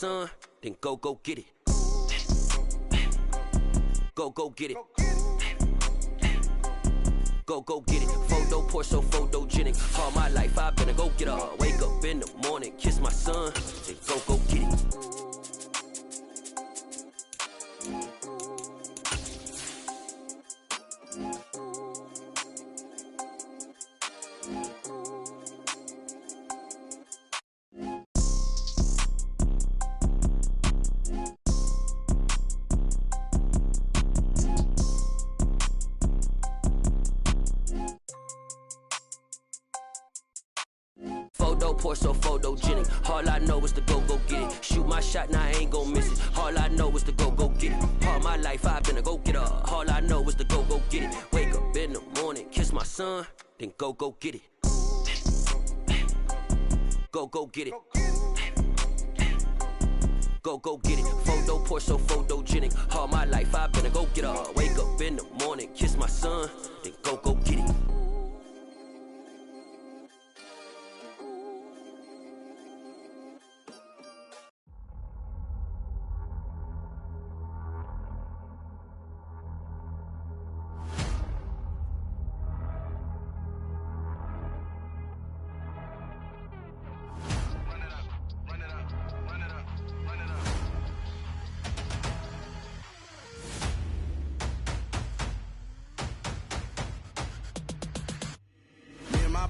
son, then go get it. Go get it. Go get it. Photo poor so photogenic. All my life I've been a go getter. Wake up in the morning, kiss my son, then go get it. Photo poor so photogenic. All I know is to go get it. Shoot my shot, now I ain't gon' miss it. All I know is to go get it. All my life I've been a go getter. All I know is to go get it. Wake up in the morning, kiss my son, then go get it. Go get it. Go get it. Photo poor so photogenic. All my life I've been a go getter. Wake up in the morning, kiss my son, then go get it.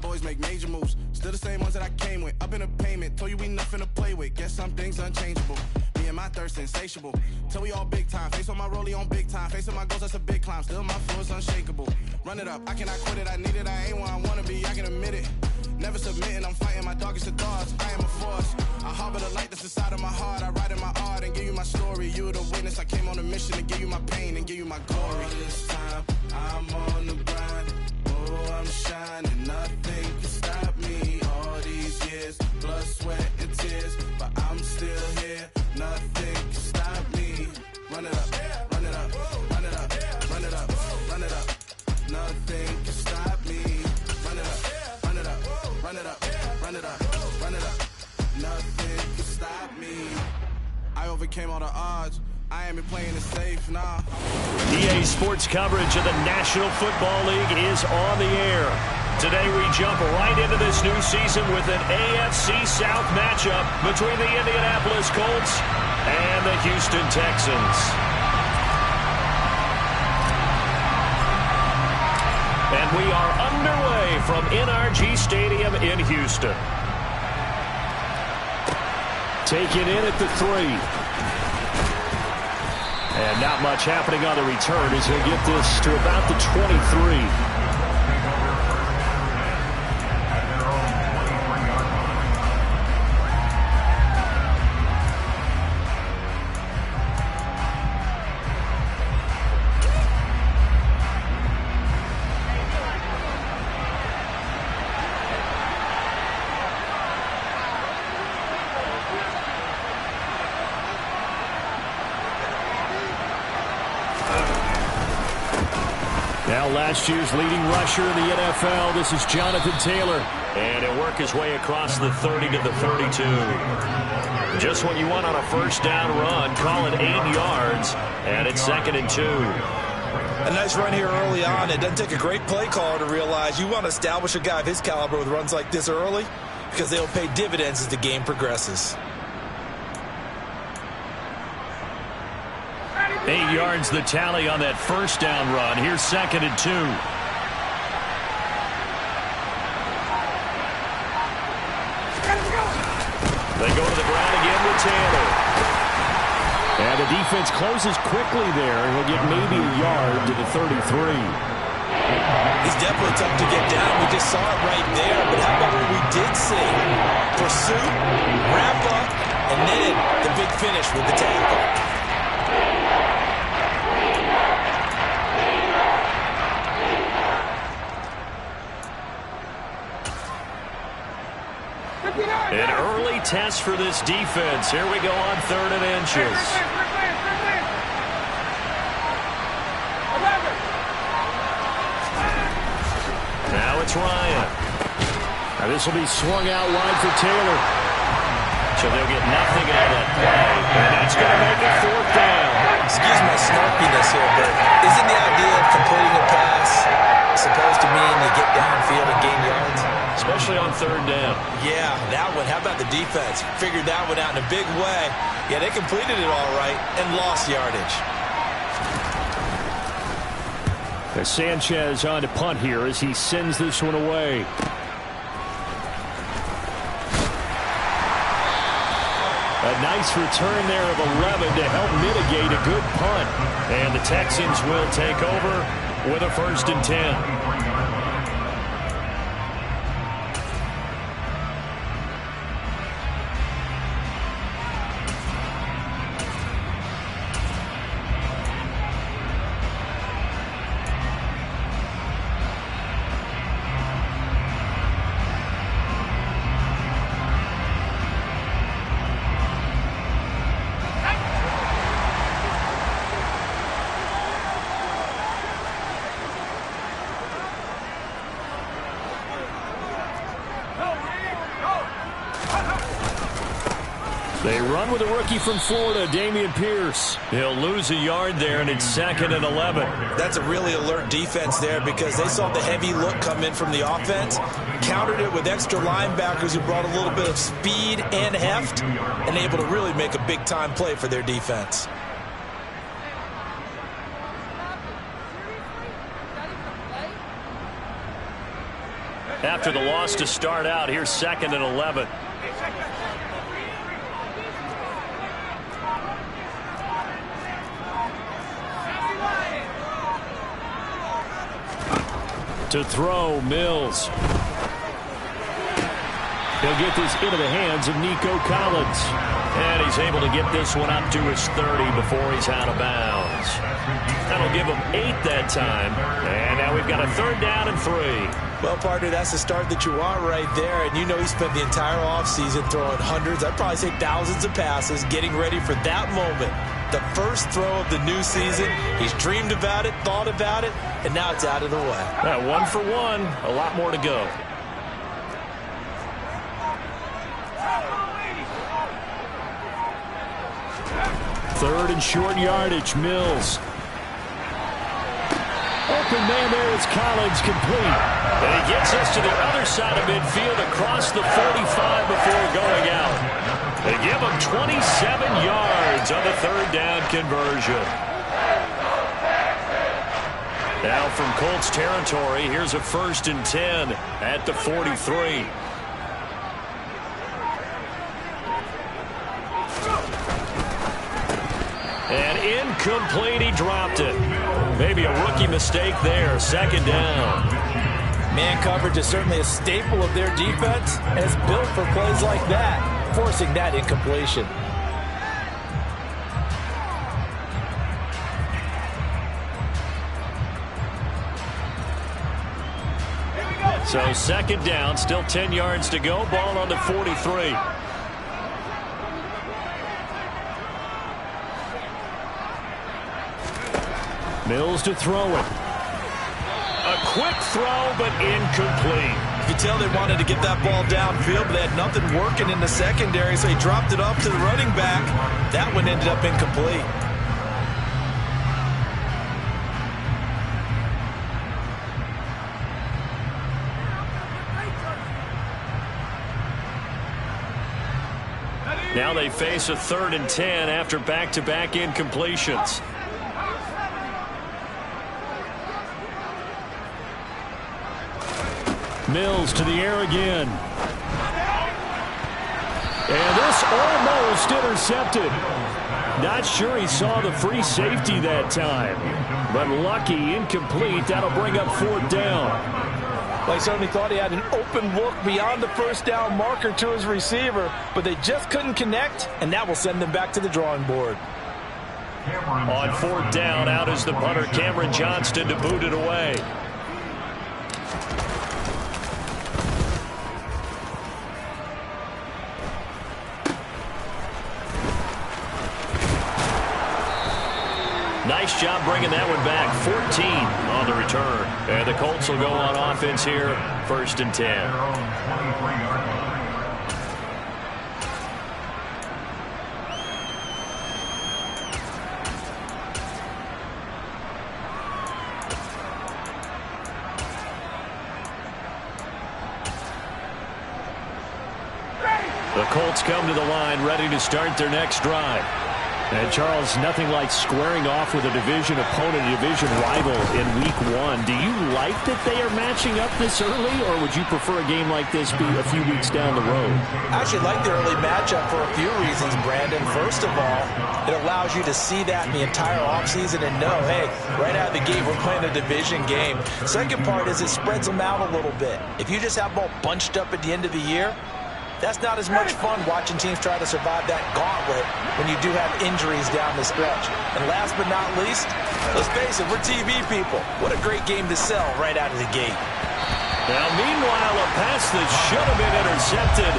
Boys make major moves, still the same ones that I came with. Up in a payment, told you we nothing to play with. Guess some things unchangeable. Me and my thirst insatiable. Till we all big time. Face on my rollie on big time. Facing my goals, that's a big climb. Still my flow is unshakable. Run it up, I cannot quit it. I need it, I ain't where I wanna be. I can admit it. Never submitting, I'm fighting my darkest of thoughts. I am a force. I harbor the light that's inside of my heart. I write in my art and give you my story. You the witness. I came on a mission to give you my pain and give you my glory. All this time, I'm on the grind. Oh, I'm shining. Nothing can stop me. All these years, blood, sweat, and tears, but I'm still here. Nothing can stop me. Run it up, run it up, run it up, run it up, run it up. Nothing can stop me. Run it up, run it up, run it up, run it up, run it up. Nothing can stop me. I overcame all the odds. I ain't been playing it safe, nah. EA Sports coverage of the National Football League is on the air. Today we jump right into this new season with an AFC South matchup between the Indianapolis Colts and the Houston Texans. And we are underway from NRG Stadium in Houston. Taken in at the 3. And not much happening on the return as he'll get this to about the 23. Now last year's leading rusher in the NFL, this is Jonathan Taylor. And he'll work his way across the 30 to the 32. Just what you want on a first down run. Call it 8 yards, and it's 2nd and 2. A nice run here early on. It doesn't take a great play caller to realize you want to establish a guy of his caliber with runs like this early because they'll pay dividends as the game progresses. 8 yards the tally on that first down run. Here's 2nd and 2. They go to the ground again with Taylor. And the defense closes quickly there. He'll get maybe a yard to the 33. He's definitely tough to get down. We just saw it right there. But how about what we did see? Pursuit, wrap up, and then the big finish with the tackle. An early test for this defense. Here we go on 3rd and inches. Now it's Ryan. Now this will be swung out wide for Taylor. So they'll get nothing out of that play, and that's going to make it 4th down. Excuse my snarkiness here, but isn't the idea of completing a pass supposed to mean you get downfield and gain yards? Especially on 3rd down. Yeah, that one. How about the defense? Figured that one out in a big way. Yeah, they completed it all right and lost yardage. Sanchez on to punt here as he sends this one away. A nice return there of 11 to help mitigate a good punt. And the Texans will take over with a 1st and 10. They run with a rookie from Florida, Dameon Pierce. He'll lose a yard there, and it's 2nd and 11. That's a really alert defense there because they saw the heavy look come in from the offense, countered it with extra linebackers who brought a little bit of speed and heft, and able to really make a big-time play for their defense. After the loss to start out, here's 2nd and 11. To throw, Mills. He'll get this into the hands of Nico Collins. And he's able to get this one up to his 30 before he's out of bounds. That'll give him 8 that time. And now we've got a 3rd down and 3. Well, partner, that's the start that you want right there. And you know he spent the entire offseason throwing hundreds, I'd probably say thousands of passes, getting ready for that moment. The first throw of the new season. He's dreamed about it, thought about it, and now it's out of the way. 1 for 1, a lot more to go. Third and short yardage, Mills. Open man there is Collins, complete. And he gets us to the other side of midfield across the 45 before going out. They give him 27 yards on the 3rd down conversion. Now from Colts territory, here's a 1st and 10 at the 43. And incomplete, he dropped it. Maybe a rookie mistake there, 2nd down. Man coverage is certainly a staple of their defense, and it's built for plays like that, forcing that incompletion. So 2nd down, still 10 yards to go, ball on the 43. Mills to throw it. A quick throw, but incomplete. You could tell they wanted to get that ball downfield, but they had nothing working in the secondary, so he dropped it off to the running back. That one ended up incomplete. Now they face a 3rd and 10 after back-to-back incompletions. Mills to the air again. And this almost intercepted. Not sure he saw the free safety that time. But lucky, incomplete. That'll bring up 4th down. Well, he certainly thought he had an open look beyond the 1st down marker to his receiver, but they just couldn't connect, and that will send them back to the drawing board. On 4th down, out is the punter, Cameron Johnston, to boot it away. Nice job bringing that one back. 14 on the return. And the Colts will go on offense here. 1st and 10. Colts come to the line, ready to start their next drive. And, Charles, nothing like squaring off with a division opponent, a division rival in Week 1. Do you like that they are matching up this early, or would you prefer a game like this be a few weeks down the road? I actually like the early matchup for a few reasons, Brandon. First of all, it allows you to see that in the entire offseason and know, hey, right out of the gate, we're playing a division game. Second part is it spreads them out a little bit. If you just have them all bunched up at the end of the year, that's not as much fun watching teams try to survive that gauntlet when you do have injuries down the stretch. And last but not least, let's face it, we're TV people. What a great game to sell right out of the gate. Now, meanwhile, a pass that should have been intercepted,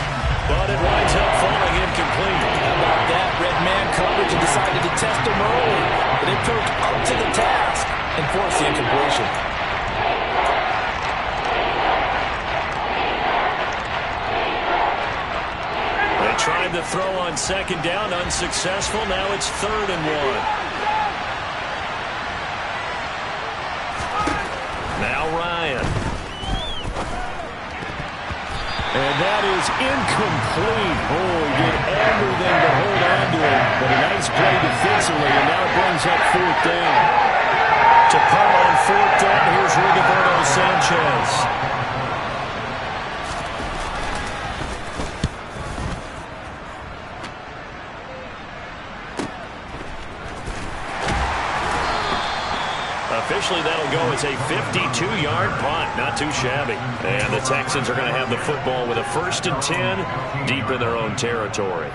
but it winds up falling incomplete. How about that? Red man coverage and decided to test him early. But it took up to the task and forced the incompletion. Tried the throw on second down, unsuccessful. Now it's 3rd and 1. Now Ryan. And that is incomplete. Oh, he did everything to hold on to it. But a nice play defensively, and now it brings up 4th down. To punt on 4th down, here's Rigoberto Sanchez. Officially, that'll go as a 52-yard punt. Not too shabby. And the Texans are going to have the football with a 1st and 10 deep in their own territory.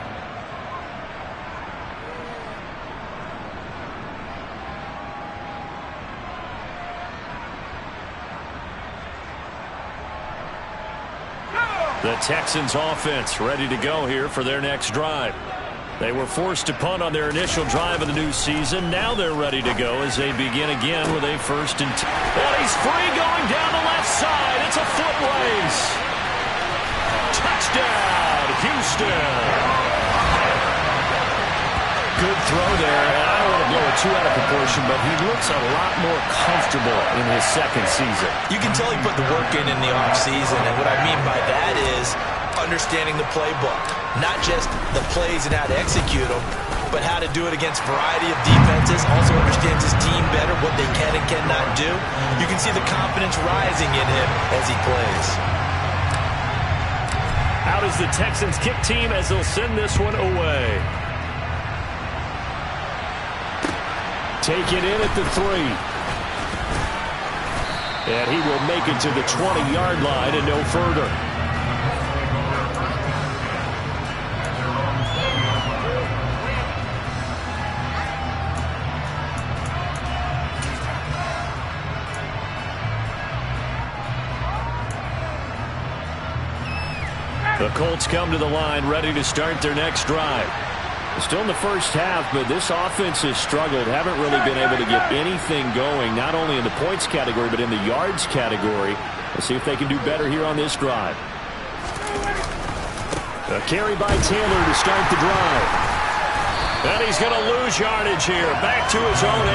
The Texans offense ready to go here for their next drive. They were forced to punt on their initial drive of the new season. Now they're ready to go as they begin again with a 1st and 10. And he's free going down the left side. It's a foot race. Touchdown, Houston. Good throw there. And I don't want to blow it too out of proportion, but he looks a lot more comfortable in his second season. You can tell he put the work in the offseason, and what I mean by that is understanding the playbook. Not just the plays and how to execute them, but how to do it against a variety of defenses. Also understands his team better, what they can and cannot do. You can see the confidence rising in him as he plays. Out is the Texans kick team as they'll send this one away. Taken in at the 3. And he will make it to the 20-yard line and no further. The Colts come to the line ready to start their next drive. Still in the first half, but this offense has struggled. Haven't really been able to get anything going, not only in the points category, but in the yards category. Let's see if they can do better here on this drive. A carry by Taylor to start the drive. And he's going to lose yardage here. Back to his own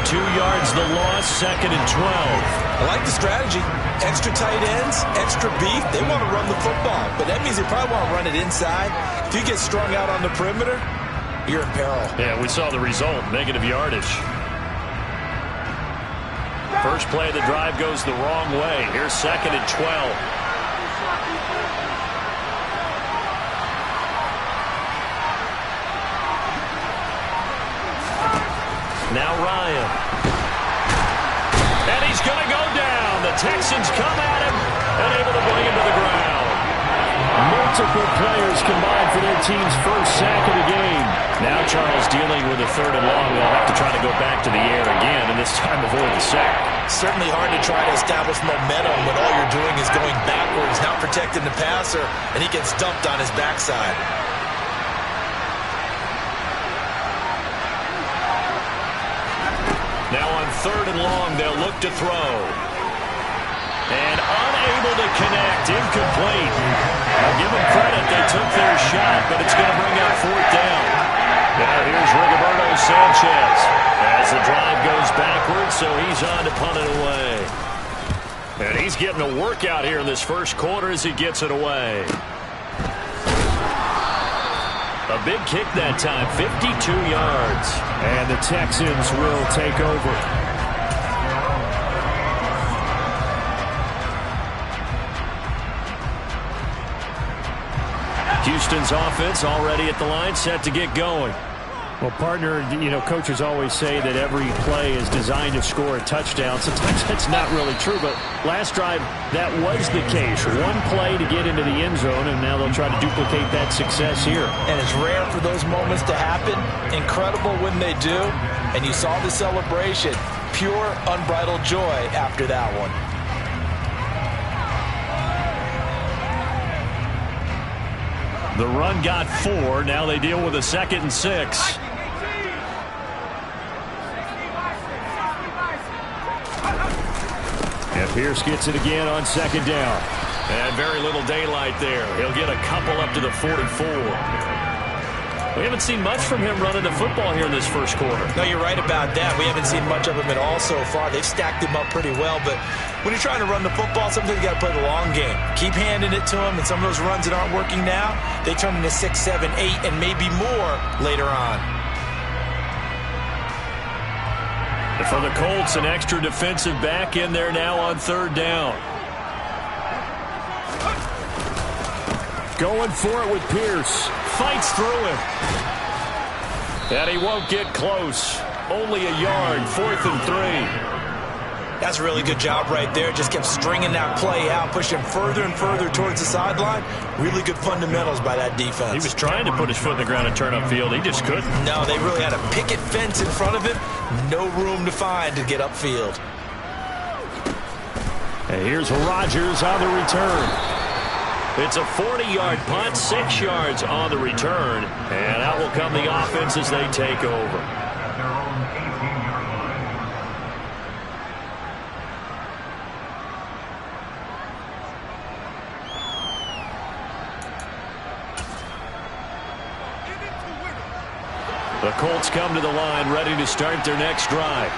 18. 2 yards the loss, 2nd and 12. I like the strategy. Extra tight ends, extra beef. They want to run the football, but that means they probably want to run it inside. If you get strung out on the perimeter, you're in peril. Yeah, we saw the result, negative yardage. First play of the drive goes the wrong way. Here's 2nd and 12. Now Ryan. And he's going to go down. The Texans come at him and able to bring him to the ground. Multiple players combined for their team's first sack of the game. Now Charles dealing with a 3rd and long. They'll have to try to go back to the air again, and this time avoid the sack. Certainly hard to try to establish momentum when all you're doing is going backwards, not protecting the passer, and he gets dumped on his backside. Now on 3rd and long, they'll look to throw. And unable to connect, incomplete. I'll give them credit, they took their shot, but it's going to bring up 4th down. Now here's Rigoberto Sanchez. As the drive goes backwards, so he's on to punt it away. And he's getting a workout here in this first quarter as he gets it away. A big kick that time, 52 yards. And the Texans will take over. Houston's offense already at the line, set to get going. Well, partner, coaches always say that every play is designed to score a touchdown. Sometimes that's not really true, but last drive, that was the case. One play to get into the end zone, and now they'll try to duplicate that success here. And it's rare for those moments to happen. Incredible when they do. And you saw the celebration. Pure, unbridled joy after that one. The run got 4. Now they deal with a 2nd and 6. And Pierce gets it again on 2nd down. And very little daylight there. He'll get a couple up to the 44. We haven't seen much from him running the football here in this first quarter. No, you're right about that. We haven't seen much of him at all so far. They've stacked him up pretty well, but when you're trying to run the football, sometimes you got to play the long game. Keep handing it to him, and some of those runs that aren't working now, they turn into 6, 7, 8, and maybe more later on. And for the Colts, an extra defensive back in there now on 3rd down. Going for it with Pierce. Fights through it. And he won't get close. Only a yard, 4th and 3. That's a really good job right there. Just kept stringing that play out, pushing further and further towards the sideline. Really good fundamentals by that defense. He was trying to put his foot in the ground and turn upfield. He just couldn't. No, they really had a picket fence in front of him. No room to find to get upfield. And here's Rodgers on the return. It's a 40-yard punt, 6 yards on the return. And out will come the offense as they take over. The Colts come to the line ready to start their next drive.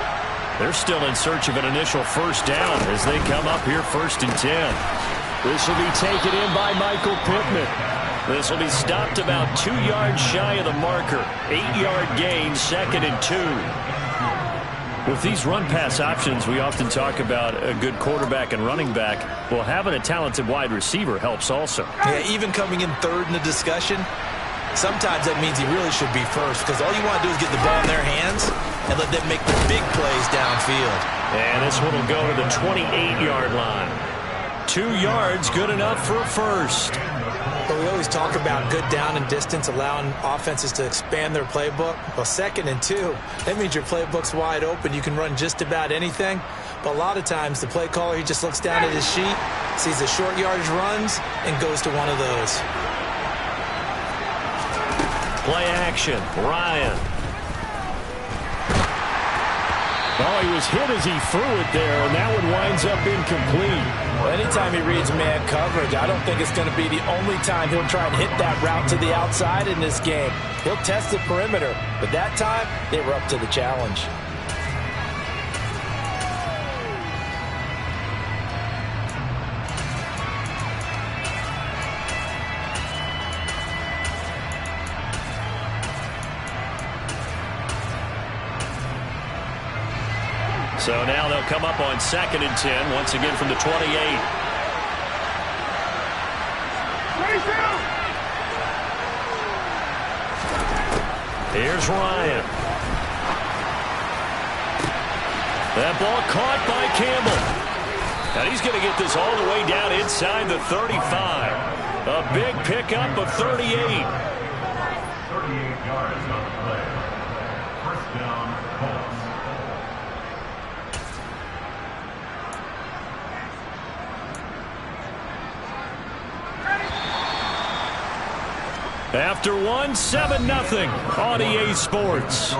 They're still in search of an initial first down as they come up here 1st and 10. This will be taken in by Michael Pittman. This will be stopped about 2 yards shy of the marker. 8-yard gain, 2nd and 2. With these run-pass options, we often talk about a good quarterback and running back. Well, having a talented wide receiver helps also. Yeah, even coming in 3rd in the discussion, sometimes that means he really should be first because all you want to do is get the ball in their hands and let them make the big plays downfield. And this one will go to the 28-yard line. 2 yards, good enough for a first. But we always talk about good down and distance, allowing offenses to expand their playbook. Well, 2nd and 2, that means your playbook's wide open. You can run just about anything. But a lot of times, the play caller, he just looks down at his sheet, sees the short yardage runs, and goes to one of those. Play action, Ryan. Oh, he was hit as he threw it there, and that one winds up incomplete. Well, anytime he reads man coverage, I don't think it's going to be the only time he'll try and hit that route to the outside in this game. He'll test the perimeter, but that time, they were up to the challenge. So now they'll come up on 2nd and 10, once again from the 28. Here's Ryan. That ball caught by Campbell. And he's going to get this all the way down inside the 35. A big pickup of 38. 38 yards on the play. First down, Colts. After one, 7-0 on EA Sports.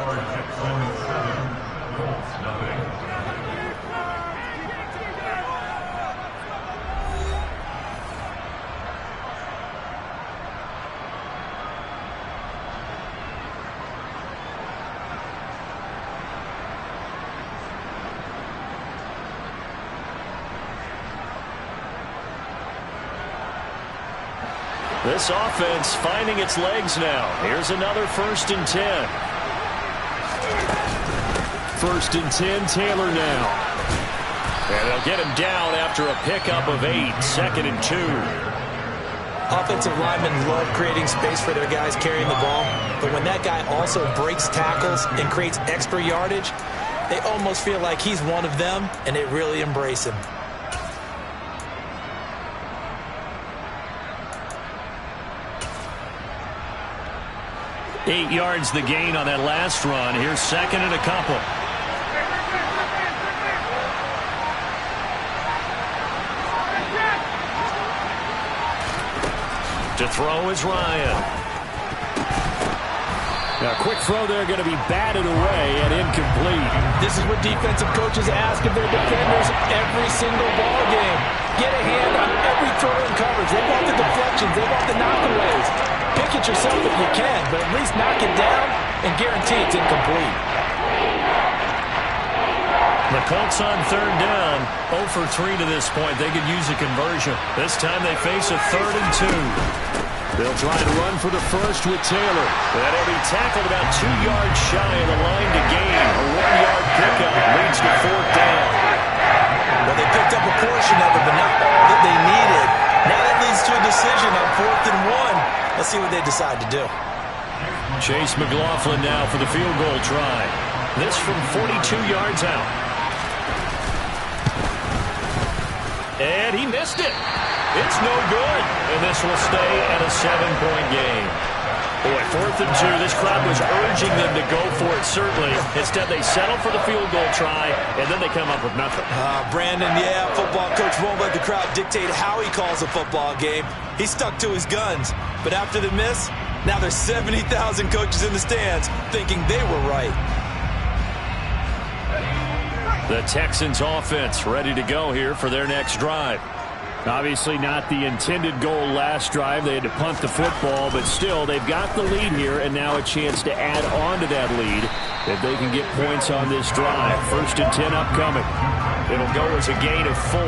This offense finding its legs now. Here's another 1st and 10. 1st and 10, Taylor now. And they'll get him down after a pickup of 8. 2nd and 2. Offensive linemen love creating space for their guys carrying the ball, but when that guy also breaks tackles and creates extra yardage, they almost feel like he's one of them, and they really embrace him. Eight yards the gain on that last run. Here's 2nd and a couple. To throw is Ryan. Now, quick throw there, going to be batted away and incomplete. This is what defensive coaches ask of their defenders every single ball game. Get a hand on every throw in coverage. They want the deflections. They want the knockaways. Pick it yourself if you can, but at least knock it down and guarantee it's incomplete. The Colts on 3rd down, 0 for 3 to this point. They could use a conversion. This time they face a 3rd and 2. They'll try and run for the first with Taylor. And he'll be tackled about 2 yards shy of the line to gain. A 1-yard pickup leads to 4th down. Well, they picked up a portion of it, but not all that they needed. Now that leads to a decision on 4th and 1. Let's see what they decide to do. Chase McLaughlin now for the field goal try. This from 42 yards out. And he missed it. It's no good. And this will stay at a 7-point game. Boy, 4th and 2. This crowd was urging them to go for it, certainly. Instead, they settle for the field goal try, and then they come up with nothing. Brandon, yeah, football coach won't let the crowd dictate how he calls a football game. He stuck to his guns. But after the miss, now there's 70,000 coaches in the stands thinking they were right. The Texans offense ready to go here for their next drive. Obviously not the intended goal last drive. They had to punt the football, but still they've got the lead here and now a chance to add on to that lead if they can get points on this drive. 1st and 10 upcoming. It'll go as a gain of 4,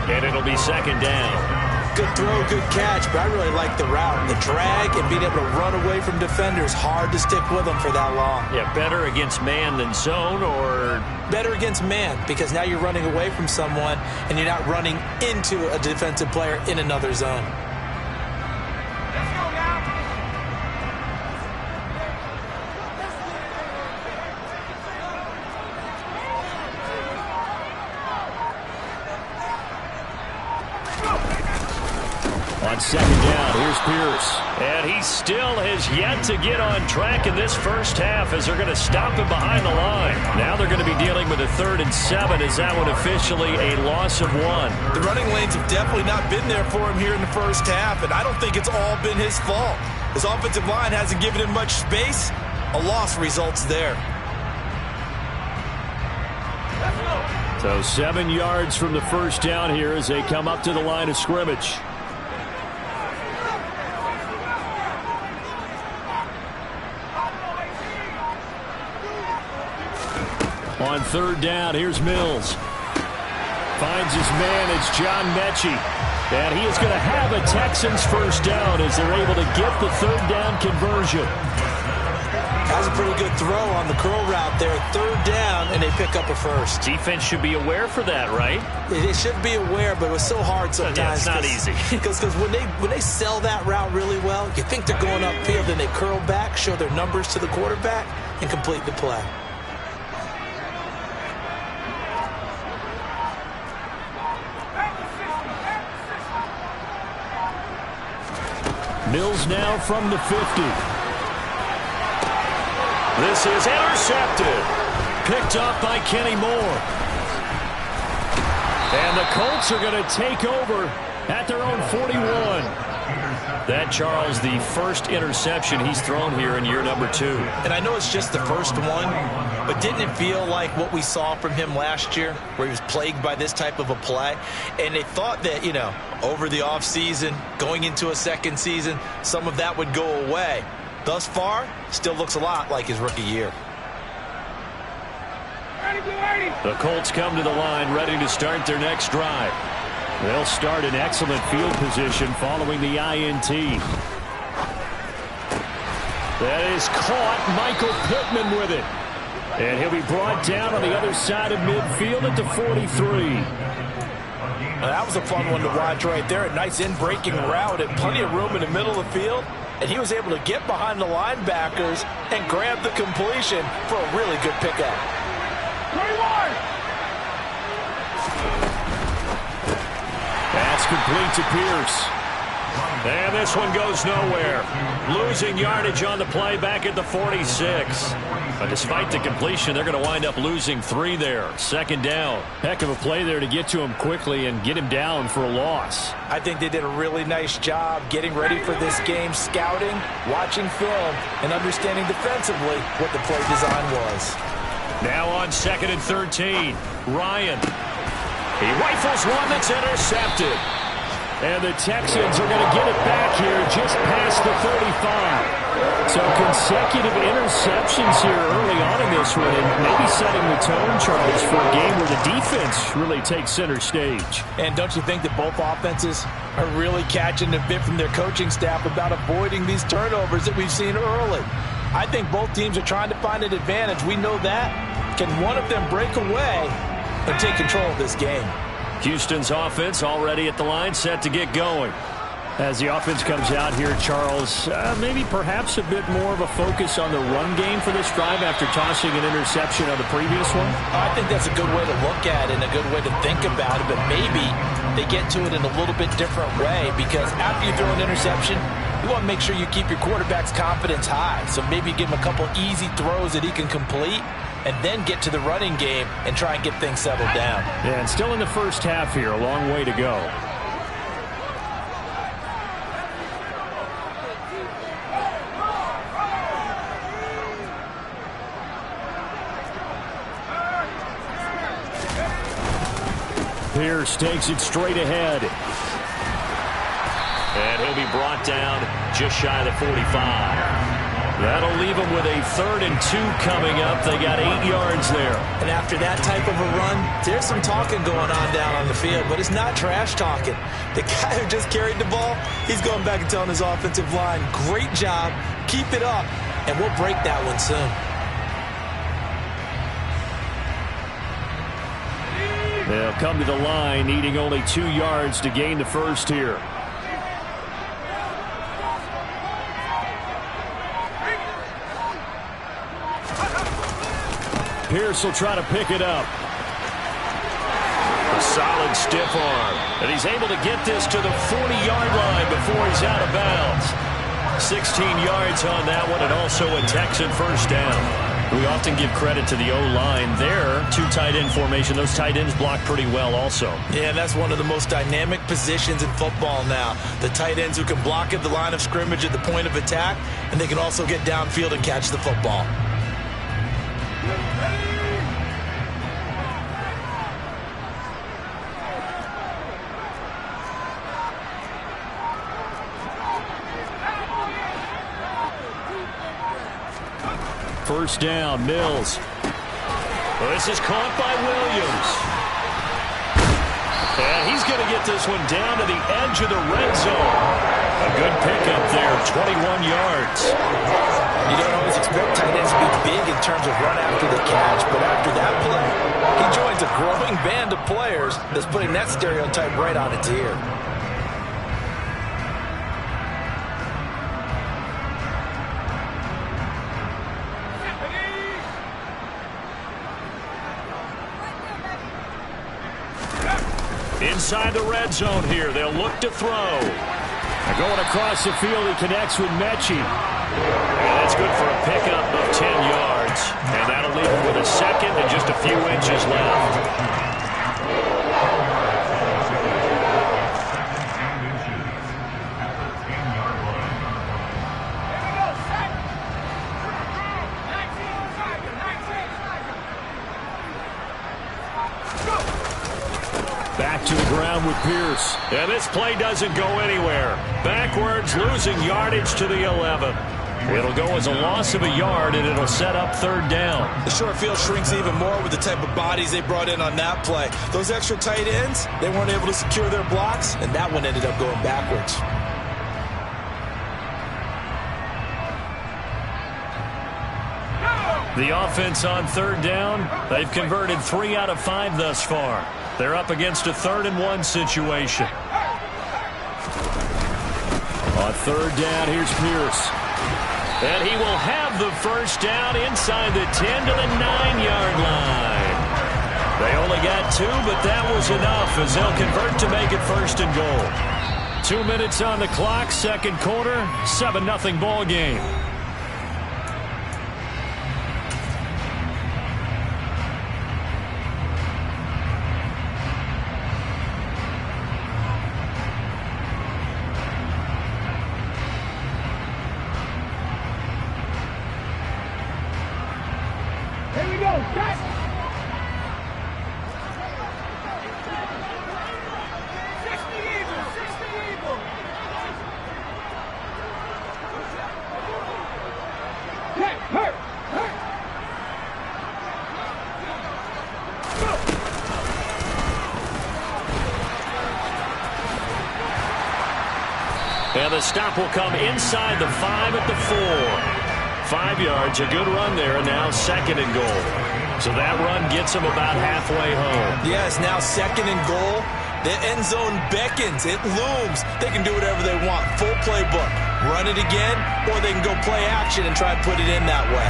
and it'll be 2nd down. Good throw, good catch, but I really like the route. The drag and being able to run away from defenders. Hard to stick with them for that long. Yeah, better against man than zone, or? Better against man, because now you're running away from someone and you're not running into a defensive player in another zone. On 2nd down, here's Pierce. And he still has yet to get on track in this first half as they're going to stop him behind the line. Now they're going to be dealing with a 3rd and 7 as that one officially a loss of 1. The running lanes have definitely not been there for him here in the first half, and I don't think it's all been his fault. His offensive line hasn't given him much space. A loss results there. So 7 yards from the first down here as they come up to the line of scrimmage. On 3rd down, here's Mills. Finds his man, it's John Mechie. And he is going to have a Texans first down as they're able to get the 3rd down conversion. That was a pretty good throw on the curl route there. 3rd down, and they pick up a first. Defense should be aware for that, right? They should be aware, but it was so hard sometimes. Yeah, it's not easy. Because when they sell that route really well, you think they're going upfield, then they curl back, show their numbers to the quarterback, and complete the play. Mills now from the 50. This is intercepted. Picked up by Kenny Moore. And the Colts are going to take over at their own 41. That, Charles, the first interception he's thrown here in year number 2. And I know it's just the first one, but didn't it feel like what we saw from him last year, where he was plagued by this type of a play? And they thought that, you know, over the offseason, going into a second season, some of that would go away. Thus far, still looks a lot like his rookie year. The Colts come to the line ready to start their next drive. They'll start in excellent field position following the INT. That is caught. Michael Pittman with it. And he'll be brought down on the other side of midfield at the 43. Well, that was a fun one to watch right there. A nice in-breaking route and plenty of room in the middle of the field. And he was able to get behind the linebackers and grab the completion for a really good pickup. That's complete to Pierce. And this one goes nowhere. Losing yardage on the play back at the 46. But despite the completion, they're going to wind up losing 3 there. Second down. Heck of a play there to get to him quickly and get him down for a loss. I think they did a really nice job getting ready for this game, scouting, watching film, and understanding defensively what the play design was. Now on 2nd and 13. Ryan. He rifles one that's intercepted. And the Texans are going to get it back here just past the 35. So consecutive interceptions here early on in this one, and maybe setting the tone, Charles, for a game where the defense really takes center stage. And don't you think that both offenses are really catching a bit from their coaching staff about avoiding these turnovers that we've seen early? I think both teams are trying to find an advantage. We know that. Can one of them break away and take control of this game? Houston's offense already at the line, set to get going. As the offense comes out here, Charles, maybe perhaps a bit more of a focus on the run game for this drive after tossing an interception on the previous one? I think that's a good way to look at it and a good way to think about it, but maybe they get to it in a little bit different way, because after you throw an interception, you want to make sure you keep your quarterback's confidence high. So maybe give him a couple easy throws that he can complete, and then get to the running game and try and get things settled down. Yeah, and still in the first half here, a long way to go. Pierce takes it straight ahead. And he'll be brought down just shy of the 45. That'll leave them with a 3rd and 2 coming up. They got 8 yards there. And after that type of a run, there's some talking going on down on the field, but it's not trash talking. The guy who just carried the ball, he's going back and telling his offensive line, great job, keep it up, and we'll break that one soon. They'll come to the line, needing only 2 yards to gain the first here. Pierce will try to pick it up. A solid stiff arm. And he's able to get this to the 40-yard line before he's out of bounds. 16 yards on that one, and also a Texan first down. We often give credit to the O-line there. 2 tight end formation. Those tight ends block pretty well also. Yeah, that's one of the most dynamic positions in football now. The tight ends who can block at the line of scrimmage at the point of attack, and they can also get downfield and catch the football. First down, Mills. Well, this is caught by Williams. And he's going to get this one down to the edge of the red zone. A good pickup there, 21 yards. You don't always expect tight ends to be big in terms of run after the catch, but after that play, he joins a growing band of players that's putting that stereotype right on its ear. Inside the red zone here, they'll look to throw. They're going across the field, he connects with Mechie. And that's good for a pickup of 10 yards. And that'll leave him with a second and just a few inches left. Back to the ground with Pierce. And this play doesn't go anywhere. Backwards, losing yardage to the 11. It'll go as a loss of a yard, and it'll set up 3rd down. The short field shrinks even more with the type of bodies they brought in on that play. Those extra tight ends, they weren't able to secure their blocks, and that one ended up going backwards. The offense on third down, they've converted 3 out of 5 thus far. They're up against a 3rd-and-1 situation. On third down, here's Pierce. And he will have the first down inside the 10 to the 9-yard line. They only got 2, but that was enough as they'll convert to make it 1st and goal. 2 minutes on the clock, second quarter, 7-0 ball game. And the stop will come inside the 5 at the 4. 5 yards, a good run there, and now 2nd and goal. So that run gets them about halfway home. Yes, now 2nd and goal. The end zone beckons. It looms. They can do whatever they want. Full playbook. Run it again, or they can go play action and try and put it in that way.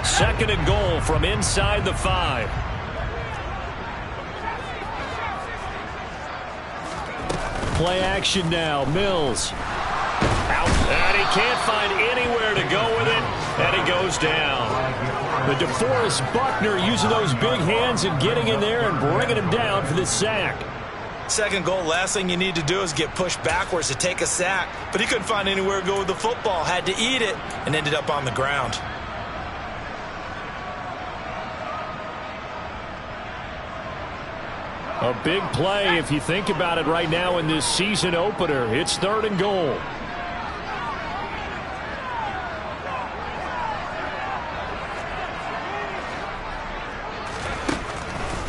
Second and goal from inside the 5. Play action now. Mills. Out. And he can't find anywhere to go with it. And he goes down. But DeForest Buckner using those big hands and getting in there and bringing him down for this sack. Second goal, last thing you need to do is get pushed backwards to take a sack. But he couldn't find anywhere to go with the football. Had to eat it and ended up on the ground. A big play if you think about it right now in this season opener. It's 3rd and goal.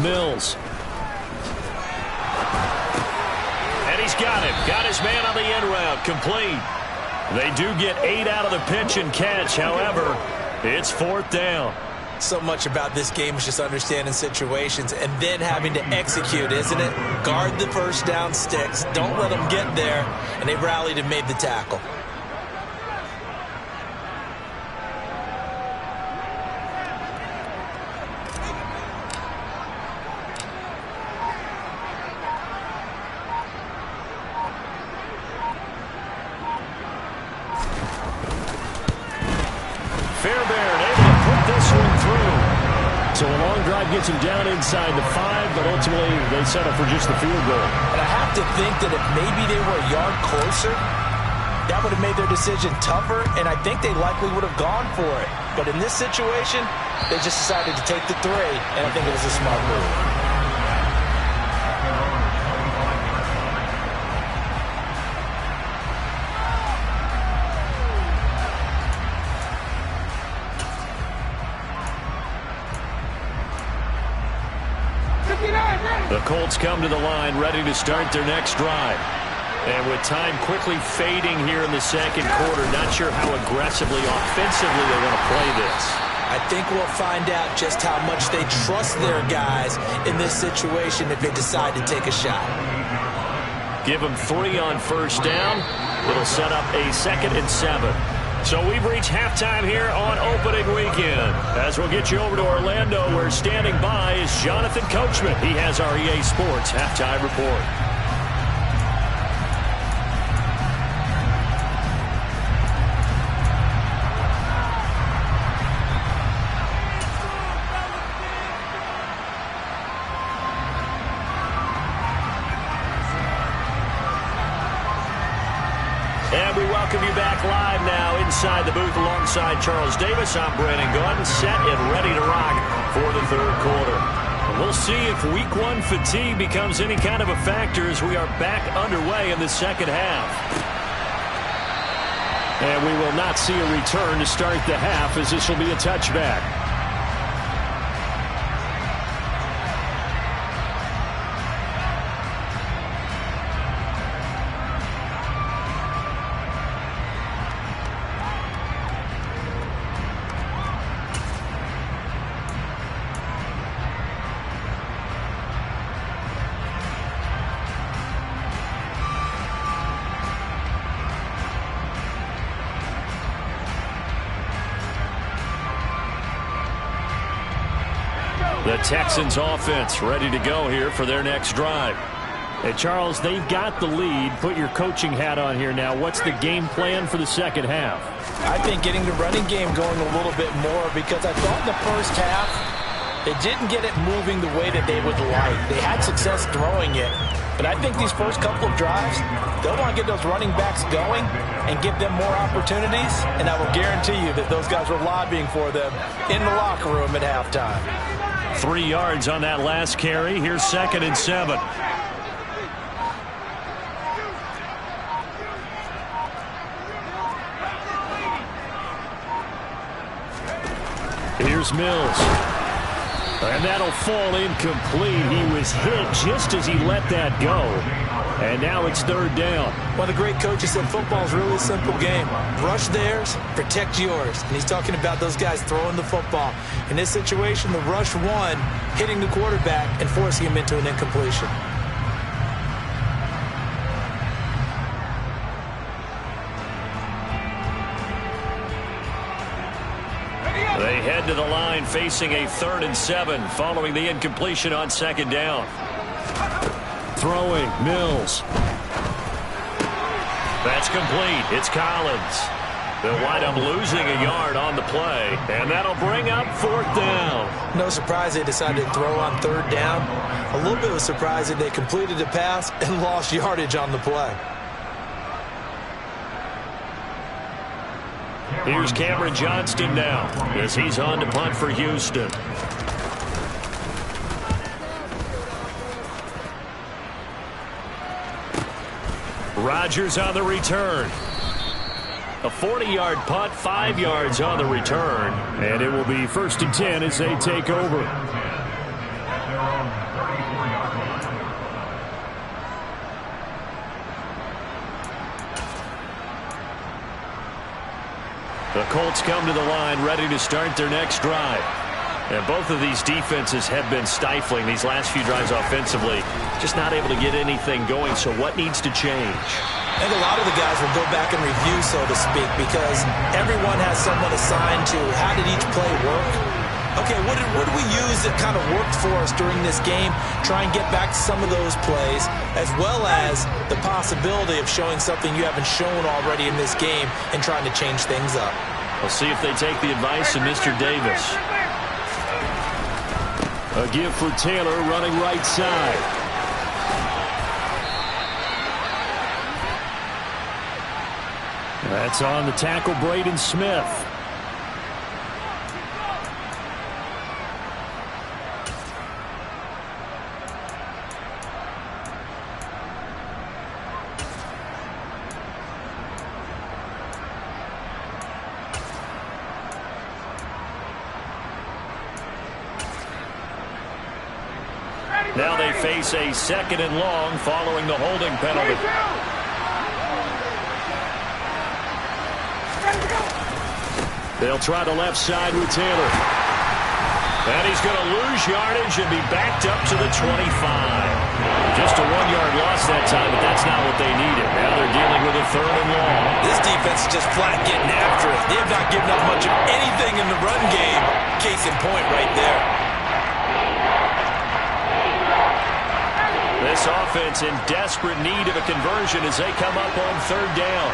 Mills. And he's got him. Got his man on the end route. Complete. They do get 8 out of the pitch and catch. However, it's 4th down. So much about this game is just understanding situations and then having to execute, isn't it? Guard the first down sticks. Don't let them get there. And they rallied and made the tackle. So a long drive gets him down inside the 5, but ultimately they settle for just the field goal. And I have to think that if maybe they were a yard closer, that would have made their decision tougher, and I think they likely would have gone for it. But in this situation, they just decided to take the 3, and I think it was a smart move. The Colts come to the line ready to start their next drive. And with time quickly fading here in the second quarter, not sure how aggressively, offensively they want to play this. I think we'll find out just how much they trust their guys in this situation if they decide to take a shot. Give them 3 on first down. It'll set up a 2nd and 7. So we've reached halftime here on opening weekend. As we'll get you over to Orlando, where standing by is Jonathan Coachman. He has our EA Sports halftime report. And we welcome you back live now inside the booth alongside Charles Davis. I'm Brandon Gordon, set and ready to rock for the 3rd quarter. And we'll see if week 1 fatigue becomes any kind of a factor as we are back underway in the second half. And we will not see a return to start the half, as this will be a touchback. The Texans offense ready to go here for their next drive. Hey, Charles, they've got the lead. Put your coaching hat on here now. What's the game plan for the second half? I think getting the running game going a little bit more, because I thought in the first half they didn't get it moving the way that they would like. They had success throwing it, but I think these first couple of drives, they'll want to get those running backs going and give them more opportunities, and I will guarantee you that those guys were lobbying for them in the locker room at halftime. 3 yards on that last carry. Here's 2nd and 7. Here's Mills. And that'll fall incomplete. He was hit just as he let that go. And now it's 3rd down. One of the great coaches said football's really a simple game. Rush theirs, protect yours. And he's talking about those guys throwing the football. In this situation, the rush one, hitting the quarterback and forcing him into an incompletion. They head to the line facing a 3rd and 7 following the incompletion on 2nd down. Throwing, Mills. That's complete. It's Collins. They'll wind up losing a yard on the play, and that'll bring up 4th down. No surprise they decided to throw on 3rd down. A little bit of a surprise that they completed the pass and lost yardage on the play. Here's Cameron Johnston now as he's on to punt for Houston. Rodgers on the return. A 40-yard punt, 5 yards on the return. And it will be 1st and 10 as they take over. The Colts come to the line ready to start their next drive. And both of these defenses have been stifling these last few drives offensively. Just not able to get anything going. So what needs to change? I think a lot of the guys will go back and review, so to speak, because everyone has someone assigned to how did each play work. Okay, what did we use that kind of worked for us during this game? Try and get back to some of those plays, as well as the possibility of showing something you haven't shown already in this game and trying to change things up. We'll see if they take the advice of Mr. Davis. A give for Taylor running right side. That's on the tackle, Braden Smith. Now they face a 2nd and long following the holding penalty. They'll try the left side with Taylor. And he's going to lose yardage and be backed up to the 25. Just a 1-yard loss that time, but that's not what they needed. Now they're dealing with a 3rd and long. This defense is just flat getting after it. They have not given up much of anything in the run game. Case in point right there. This offense in desperate need of a conversion as they come up on 3rd down.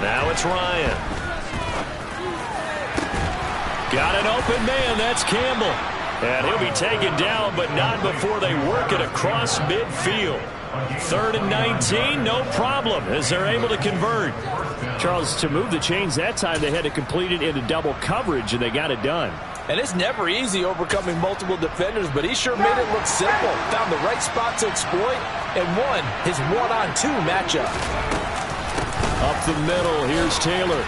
Now it's Ryan. Got an open man. That's Campbell. And he'll be taken down, but not before they work it across midfield. 3rd and 19, no problem, as they're able to convert. Charles, to move the chains that time, they had to complete it into double coverage, and they got it done. And it's never easy overcoming multiple defenders, but he sure made it look simple. Found the right spot to exploit and won his 1-on-2 matchup. Up the middle, here's Taylor.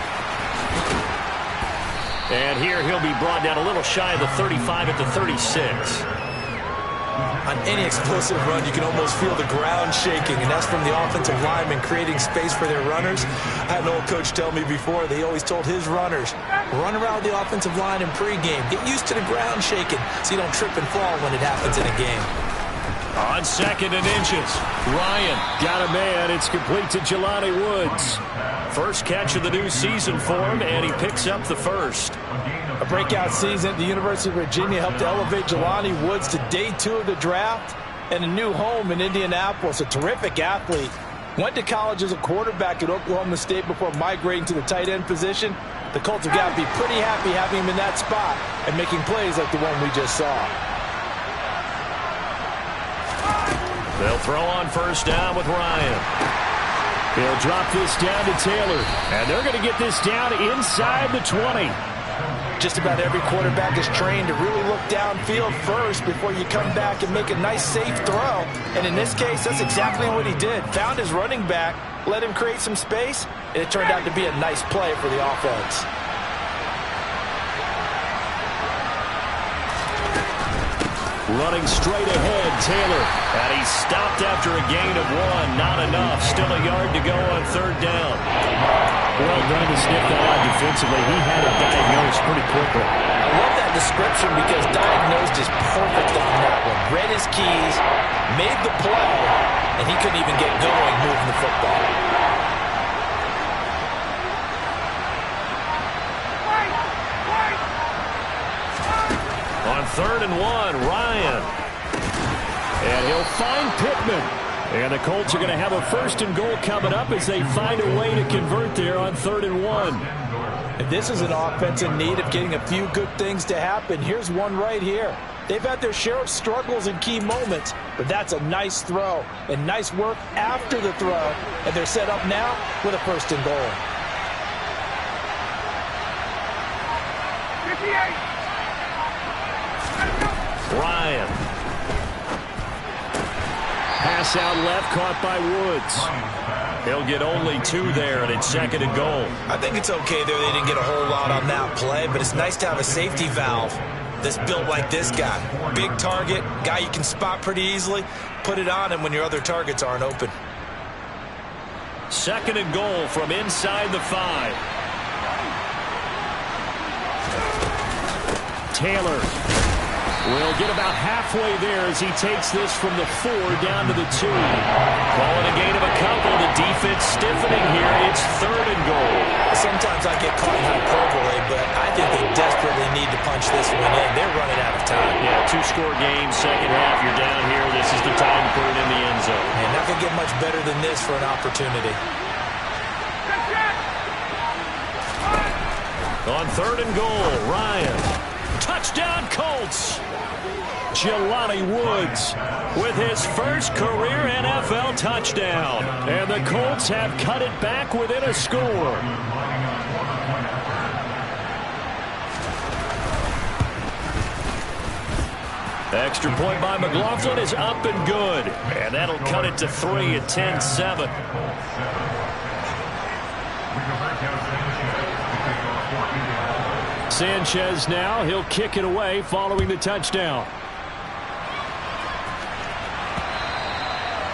And here he'll be brought down a little shy of the 35 at the 36. On any explosive run, you can almost feel the ground shaking, and that's from the offensive linemen creating space for their runners. I had an old coach tell me before, they always told his runners, run around the offensive line in pregame. Get used to the ground shaking so you don't trip and fall when it happens in a game. On 2nd and inches, Ryan got a man. It's complete to Jelani Woods. First catch of the new season for him, and he picks up the first. A breakout season at the University of Virginia helped elevate Jelani Woods to day 2 of the draft and a new home in Indianapolis. A terrific athlete. Went to college as a quarterback at Oklahoma State before migrating to the tight end position. The Colts have got to be pretty happy having him in that spot and making plays like the one we just saw. They'll throw on first down with Ryan. They'll drop this down to Taylor, and they're going to get this down inside the 20. Just about every quarterback is trained to really look downfield first before you come back and make a nice, safe throw. And in this case, that's exactly what he did. Found his running back, let him create some space, and it turned out to be a nice play for the offense. Running straight ahead, Taylor. And he stopped after a gain of 1. Not enough. Still a yard to go on 3rd down. Well done to sniff that out defensively. He had it diagnosed pretty quickly. I love that description because diagnosed is perfect on that one. Read his keys, made the play, and he couldn't even get going moving the football. On 3rd and 1, Ryan. And he'll find Pittman. And the Colts are going to have a 1st and goal coming up as they find a way to convert there on 3rd and 1. And this is an offense in need of getting a few good things to happen. Here's one right here. They've had their share of struggles in key moments, but that's a nice throw and nice work after the throw. And they're set up now with a 1st and goal. 58. Ryan. Pass out left, caught by Woods. He'll get only 2 there, and it's 2nd and goal. I think it's okay there. They didn't get a whole lot on that play, but it's nice to have a safety valve that's built like this guy. Big target, guy you can spot pretty easily. Put it on him when your other targets aren't open. 2nd and goal from inside the 5. Taylor will get about halfway there as he takes this from the 4 down to the 2. Calling a gain of a couple. The defense stiffening here. It's 3rd and goal. Sometimes I get caught in hyperbole, but I think they desperately need to punch this one in. They're running out of time. Yeah, 2-score game, 2nd half. You're down here. This is the time to put it in the end zone. And not going to get much better than this for an opportunity. On 3rd and goal, Ryan. Touchdown, Colts. Jelani Woods with his first career NFL touchdown. And the Colts have cut it back within a score. Extra point by McLaughlin is up and good. And that'll cut it to 3 at 10-7. Sanchez now, he'll kick it away following the touchdown.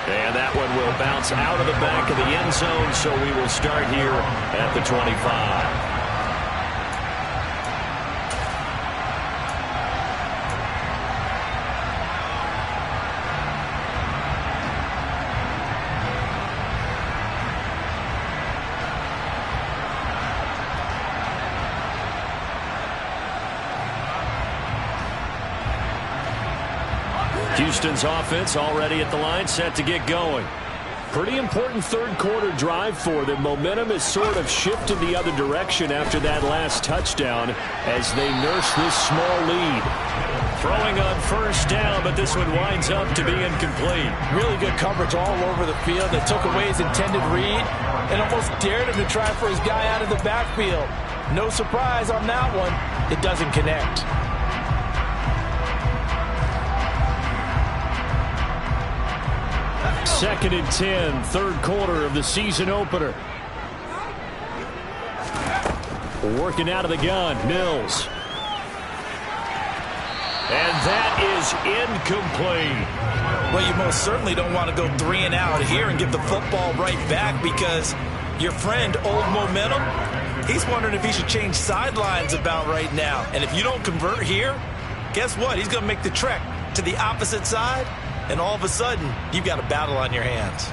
And that one will bounce out of the back of the end zone, so we will start here at the 25. Houston's offense already at the line, set to get going. Pretty important 3rd quarter drive for them. Momentum has sort of shifted the other direction after that last touchdown as they nurse this small lead. Throwing on first down, but this one winds up to be incomplete. Really good coverage all over the field. They took away his intended read and almost dared him to try for his guy out of the backfield. No surprise on that one. It doesn't connect. Second and 10, 3rd quarter of the season opener. Working out of the gun, Mills. And that is incomplete. Well, you most certainly don't want to go 3 and out here and give the football right back because your friend, Old Momentum, he's wondering if he should change sidelines about right now. And if you don't convert here, guess what? He's going to make the trek to the opposite side and all of a sudden, you've got a battle on your hands.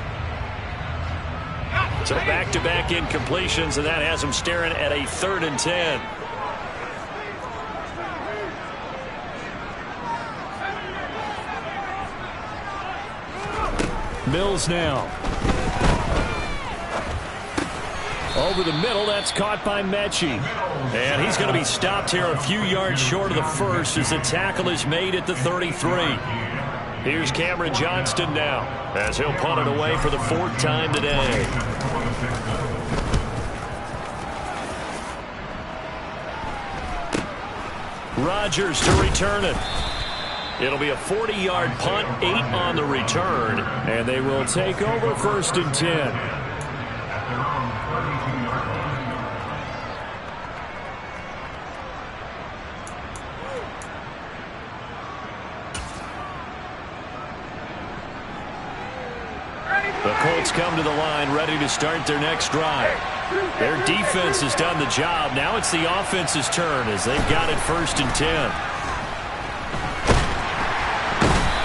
So back-to-back incompletions, and that has him staring at a 3rd and 10. Mills now. Over the middle, that's caught by Mechie. And he's going to be stopped here a few yards short of the first as the tackle is made at the 33. Here's Cameron Johnston now as he'll punt it away for the 4th time today. Rodgers to return it. It'll be a 40-yard punt, 8 on the return. And they will take over 1st and 10. The Colts come to the line ready to start their next drive. Their defense has done the job. Now it's the offense's turn as they've got it 1st and 10.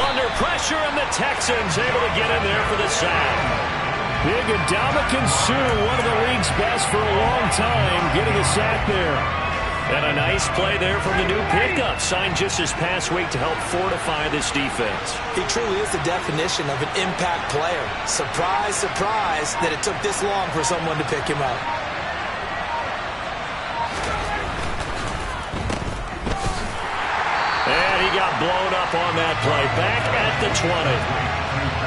Under pressure, and the Texans able to get in there for the sack. Big Ndamukong Suh, one of the league's best for a long time, getting a sack there. And a nice play there from the new pickup, signed just this past week to help fortify this defense. He truly is the definition of an impact player. Surprise, surprise that it took this long for someone to pick him up. And he got blown up on that play. Back at the 20.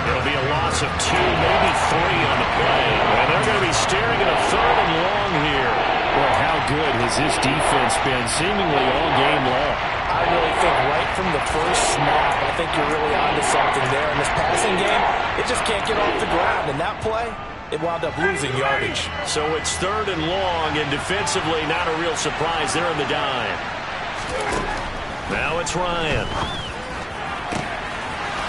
It'll be a loss of 2, maybe 3 on the play. And they're going to be staring at a 3rd and long here. Well, how good has this defense been seemingly all game long? I really think right from the first snap, I think you're really onto something there. In this passing game, it just can't get off the ground. And that play, it wound up losing yardage. So it's 3rd and long, and defensively not a real surprise there in the dime. Now it's Ryan.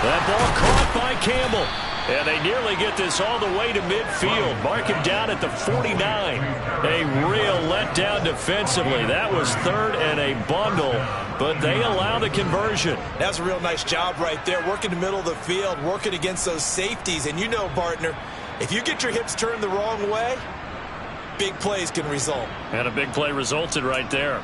That ball caught by Campbell. And they nearly get this all the way to midfield. Mark him down at the 49. A real letdown defensively. That was 3rd and a bundle, but they allow the conversion. That's a real nice job right there, working the middle of the field, working against those safeties. And you know, partner, if you get your hips turned the wrong way, big plays can result. And a big play resulted right there.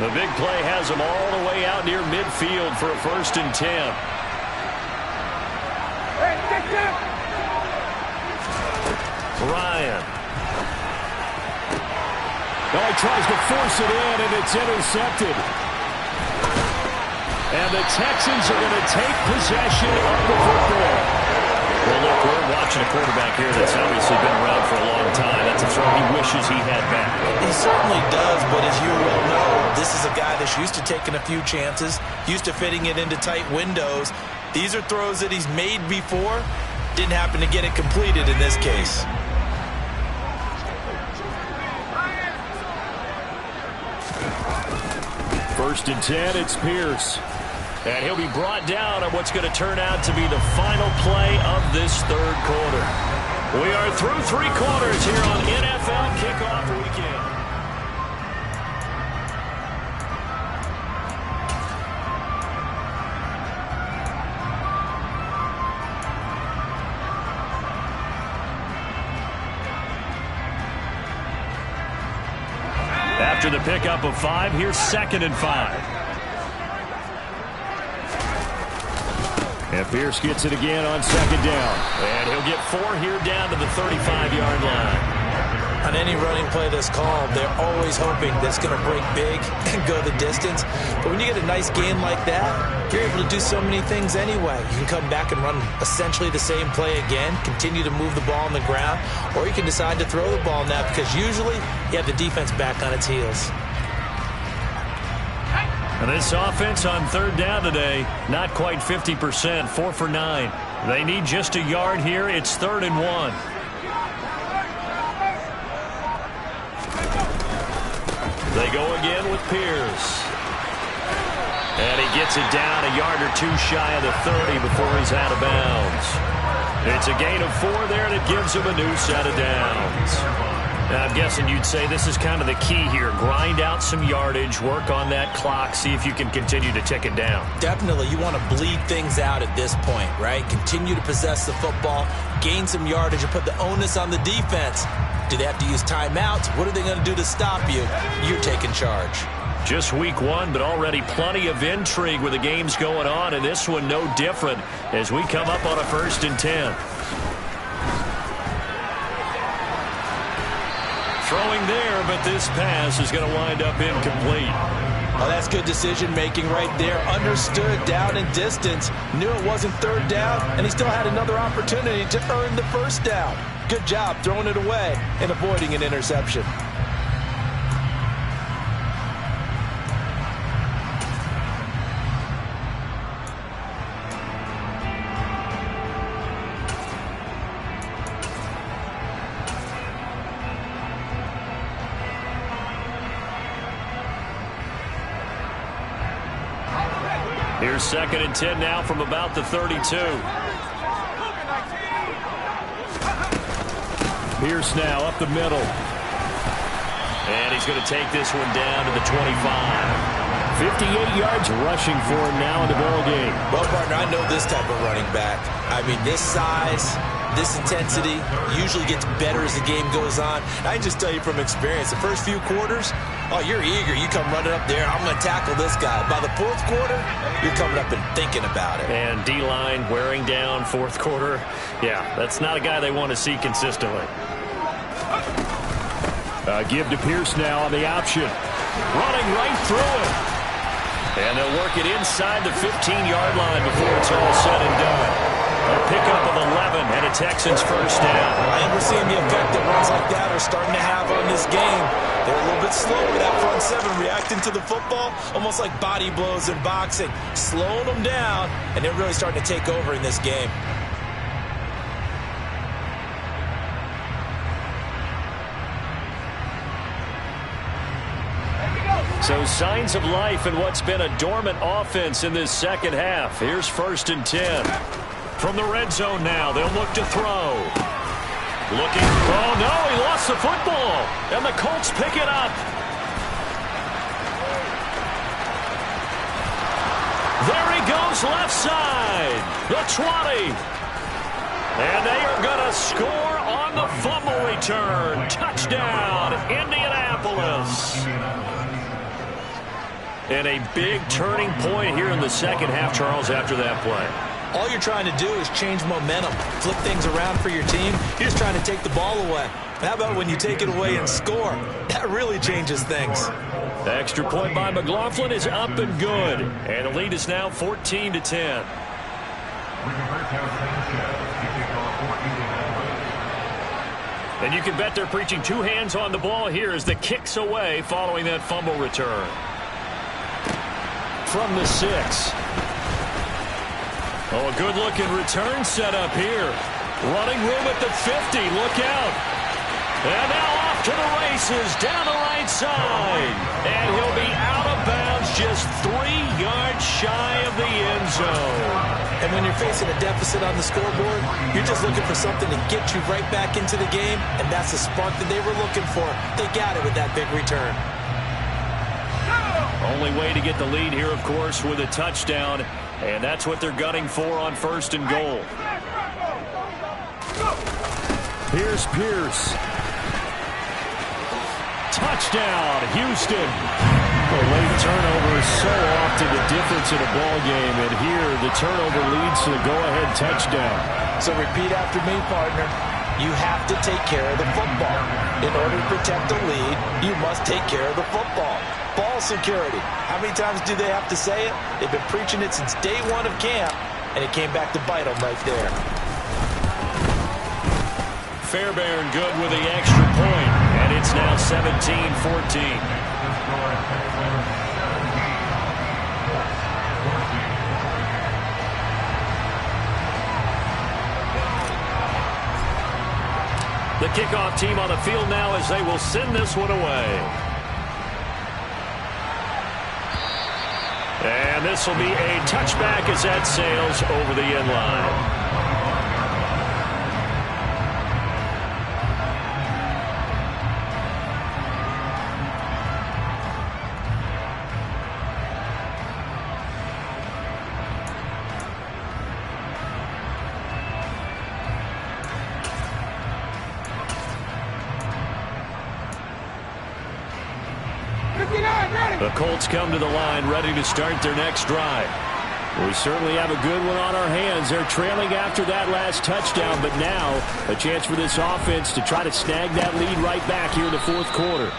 The big play has them all the way out near midfield for a 1st and 10. Ryan. Oh, he tries to force it in, and it's intercepted. And the Texans are going to take possession of the football. Well, look, we're watching a quarterback here that's obviously been around for a long time. That's a throw he wishes he had back. He certainly does, but as you well know, this is a guy that's used to taking a few chances, used to fitting it into tight windows. These are throws that he's made before. Didn't happen to get it completed in this case. First and 10, it's Pierce. And he'll be brought down on what's going to turn out to be the final play of this 3rd quarter. We are through 3 quarters here on NFL Kickoff Weekend. After the pickup of 5, here's 2nd and 5. And Pierce gets it again on 2nd down. And he'll get 4 here down to the 35-yard line. On any running play that's called, they're always hoping that it's going to break big and go the distance. But when you get a nice gain like that, you're able to do so many things anyway. You can come back and run essentially the same play again, continue to move the ball on the ground, or you can decide to throw the ball now because usually you have the defense back on its heels. And this offense on 3rd down today, not quite 50%, 4 for 9. They need just a yard here. It's 3rd and 1. They go again with Pierce. And he gets it down a yard or 2 shy of the 30 before he's out of bounds. It's a gain of 4 there that gives him a new set of downs. I'm guessing you'd say this is kind of the key here. Grind out some yardage, work on that clock, see if you can continue to tick it down. Definitely. You want to bleed things out at this point, right? Continue to possess the football, gain some yardage, and put the onus on the defense. Do they have to use timeouts? What are they going to do to stop you? You're taking charge. Just week one, but already plenty of intrigue with the games going on, and this one no different as we come up on a 1st and 10. Throwing there, but this pass is going to wind up incomplete. Oh, that's good decision-making right there. Understood down and distance. Knew it wasn't 3rd down, and he still had another opportunity to earn the 1st down. Good job throwing it away and avoiding an interception. Here's 2nd and 10 now from about the 32. Pierce now up the middle. And he's going to take this one down to the 25. 58 yards rushing for him now in the ball game. Well, partner, I know this type of running back. I mean, this size, this intensity usually gets better as the game goes on. I can just tell you from experience, the first few quarters, oh, you're eager. You come running up there, I'm going to tackle this guy. By the 4th quarter, you're coming up and thinking about it. And D-line wearing down 4th quarter. Yeah, that's not a guy they want to see consistently. Give to Pierce now on the option. Running right through it. And they'll work it inside the 15-yard line before it's all said and done. A pickup of 11 and a Texans 1st down. I am seeing the effect that runs like that are starting to have on this game. They're a little bit slow with that front 7 reacting to the football, almost like body blows in boxing, slowing them down, and they're really starting to take over in this game. So signs of life in what's been a dormant offense in this 2nd half. Here's 1st and 10. From the red zone now, they'll look to throw. Looking. Oh, no, he lost the football. And the Colts pick it up. There he goes, left side. The 20. And they are going to score on the fumble return. Touchdown, Indianapolis. And a big turning point here in the 2nd half, Charles, after that play. All you're trying to do is change momentum, flip things around for your team. You're just trying to take the ball away. How about when you take it away and score? That really changes things. The extra point by McLaughlin is up and good. And the lead is now 14-10. And you can bet they're preaching 2 hands on the ball here as the kick's away following that fumble return. From the 6. Oh, a good-looking return set up here. Running room at the 50. Look out. And now off to the races down the right side. And he'll be out of bounds just 3 yards shy of the end zone. And when you're facing a deficit on the scoreboard, you're just looking for something to get you right back into the game, and that's the spark that they were looking for. They got it with that big return. Only way to get the lead here, of course, with a touchdown, and that's what they're gunning for on 1st and goal. Here's Pierce. Touchdown, Houston. The late turnover is so often the difference in a ball game, and here the turnover leads to the go-ahead touchdown. So repeat after me, partner. You have to take care of the football. In order to protect the lead, you must take care of the football. Ball security. How many times do they have to say it? They've been preaching it since day 1 of camp, and it came back to bite them right there. Fairbairn good with the extra point, and it's now 17-14. The kickoff team on the field now as they will send this one away. And this will be a touchback as that sails over the end line. The Colts come to the line ready to start their next drive. We certainly have a good one on our hands. They're trailing after that last touchdown, but now a chance for this offense to try to snag that lead right back here in the fourth quarter.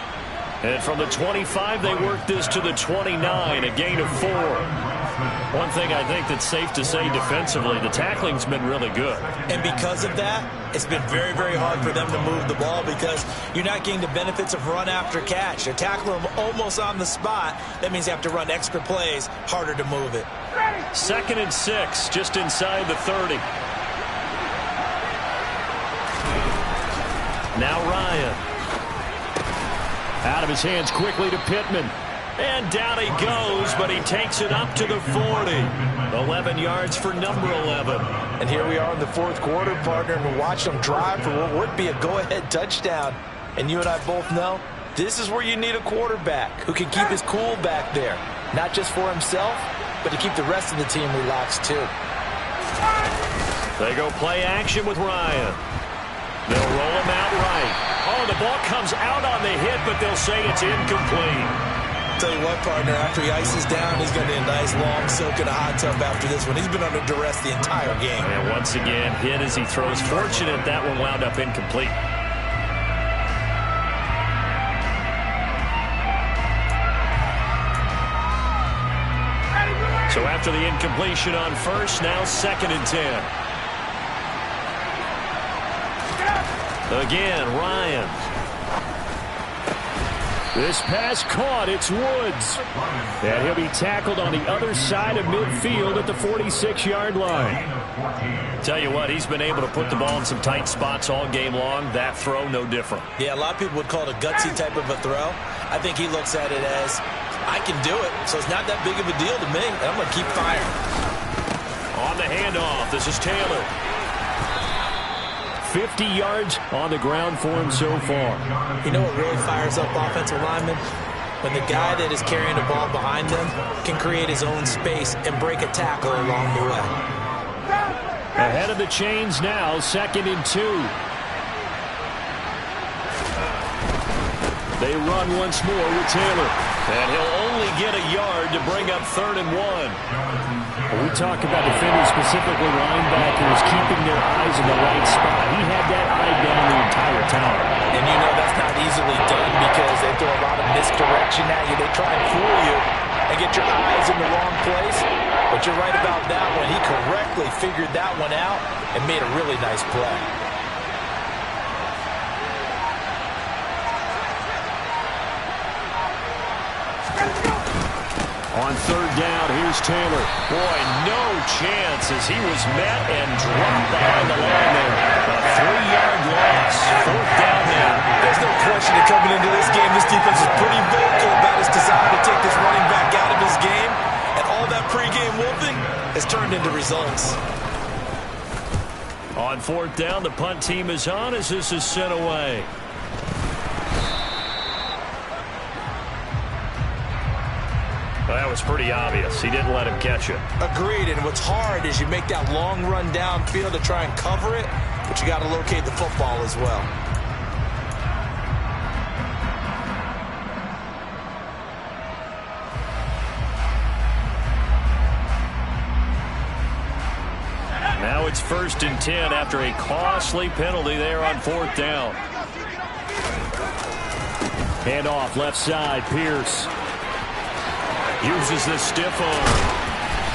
And from the 25, they work this to the 29, a gain of 4. One thing I think that's safe to say defensively, the tackling's been really good. And because of that, it's been very, very hard for them to move the ball because you're not getting the benefits of run after catch. They're tackling them almost on the spot. That means you have to run extra plays, harder to move it. 2nd and 6, just inside the 30. Now Ryan. Out of his hands quickly to Pittman. And down he goes, but he takes it up to the 40. 11 yards for number 11. And here we are in the fourth quarter, partner, and we watch them drive for what would be a go-ahead touchdown. And you and I both know this is where you need a quarterback who can keep his cool back there. Not just for himself, but to keep the rest of the team relaxed too. They go play action with Ryan. They'll roll him out right. Oh, the ball comes out on the hit, but they'll say it's incomplete. Tell you what, partner, after he ices down, he's going to be a nice long soak in a hot tub after this one. He's been under duress the entire game. And once again, hit as he throws. Fortunate that one wound up incomplete. So after the incompletion on first, now 2nd and 10. Again, Ryan. This pass caught. It's Woods. And he'll be tackled on the other side of midfield at the 46-yard line. Tell you what, he's been able to put the ball in some tight spots all game long. That throw, no different. Yeah, a lot of people would call it a gutsy type of a throw. I think he looks at it as, I can do it, so it's not that big of a deal to me, and I'm going to keep firing. On the handoff, this is Taylor. 50 yards on the ground for him so far. You know what really fires up offensive linemen? When the guy that is carrying the ball behind them can create his own space and break a tackle along the way. Ahead of the chains now, 2nd and 2. They run once more with Taylor. And he'll only get a yard to bring up 3rd and 1. We talk about defenders, specifically linebackers, keeping their eyes in the right spot. He had that eye down the entire time. And you know that's not easily done because they throw a lot of misdirection at you. They try and fool you and get your eyes in the wrong place. But you're right about that one. He correctly figured that one out and made a really nice play. On 3rd down, here's Taylor. Boy, no chance as he was met and dropped behind the line there. A 3-yard loss. 4th down now. There's no question that coming into this game, this defense is pretty vocal about his desire to take this running back out of his game. And all that pregame wolfing has turned into results. On 4th down, the punt team is on as this is sent away. Well, that was pretty obvious. He didn't let him catch it. Agreed, and what's hard is you make that long run downfield to try and cover it, but you got to locate the football as well. Now it's 1st and 10 after a costly penalty there on 4th down. Hand off left side, Pierce. Uses the stiff arm.